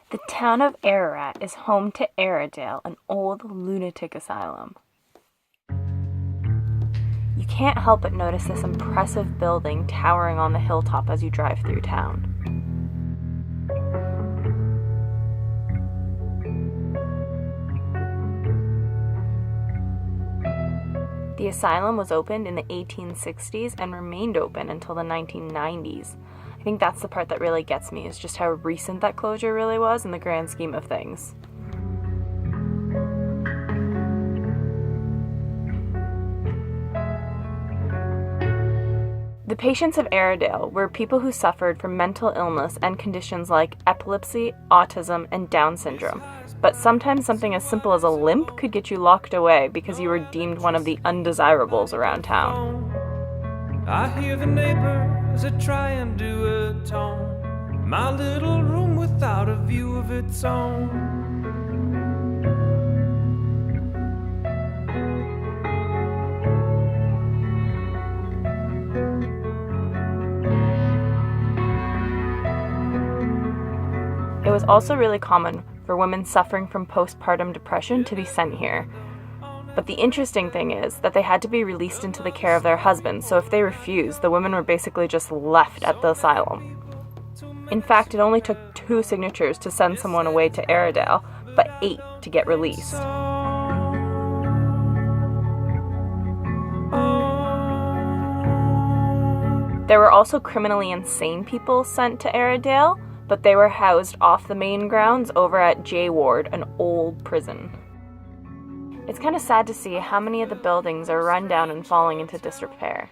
The town of Ararat is home to Aradale, an old lunatic asylum. You can't help but notice this impressive building towering on the hilltop as you drive through town. The asylum was opened in the 1860s and remained open until the 1990s. I think that's the part that really gets me, is just how recent that closure really was in the grand scheme of things. The patients of Aradale were people who suffered from mental illness and conditions like epilepsy, autism, and Down syndrome. But sometimes something as simple as a limp could get you locked away because you were deemed one of the undesirables around town. I hear the neighbors are trying to atone. My little room without a view of its own. It was also really common for women suffering from postpartum depression to be sent here. But the interesting thing is that they had to be released into the care of their husbands, so if they refused, the women were basically just left at the asylum. In fact, it only took 2 signatures to send someone away to Aradale, but 8 to get released. There were also criminally insane people sent to Aradale, but they were housed off the main grounds over at J Ward, an old prison. It's kind of sad to see how many of the buildings are run down and falling into disrepair.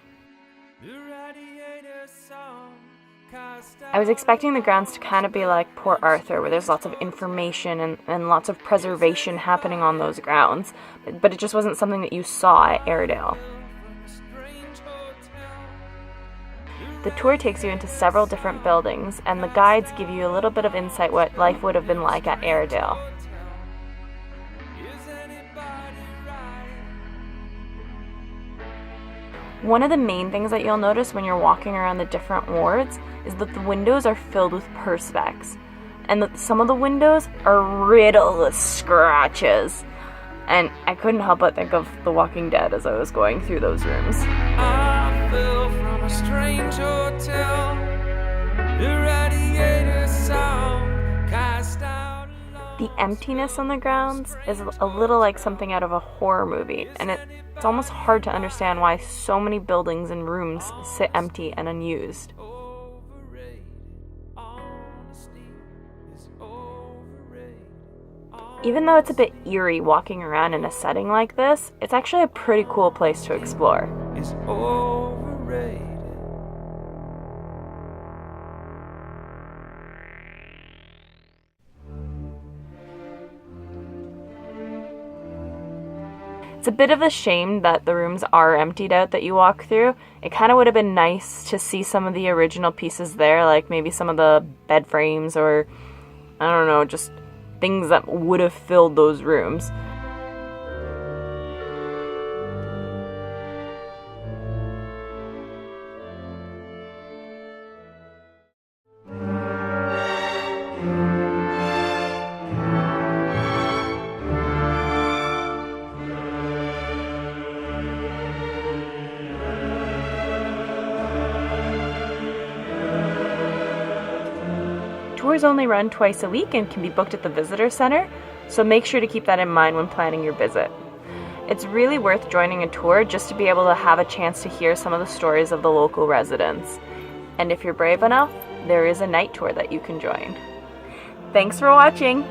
I was expecting the grounds to kind of be like Port Arthur, where there's lots of information and lots of preservation happening on those grounds, but it just wasn't something that you saw at Aradale. The tour takes you into several different buildings, and the guides give you a little bit of insight what life would have been like at Aradale. One of the main things that you'll notice when you're walking around the different wards is that the windows are filled with perspex, and that some of the windows are riddled with scratches. And I couldn't help but think of The Walking Dead as I was going through those rooms. I fell from a strange hotel. The radiator sound cast out. The emptiness on the grounds is a little like something out of a horror movie, and it's almost hard to understand why so many buildings and rooms sit empty and unused. Even though it's a bit eerie walking around in a setting like this, it's actually a pretty cool place to explore. It's overrated. It's a bit of a shame that the rooms are emptied out that you walk through. It kind of would have been nice to see some of the original pieces there, like maybe some of the bed frames or, I don't know, just things that would have filled those rooms. Tours only run twice a week and can be booked at the visitor center, so make sure to keep that in mind when planning your visit. It's really worth joining a tour just to be able to have a chance to hear some of the stories of the local residents. And if you're brave enough, there is a night tour that you can join. Thanks for watching!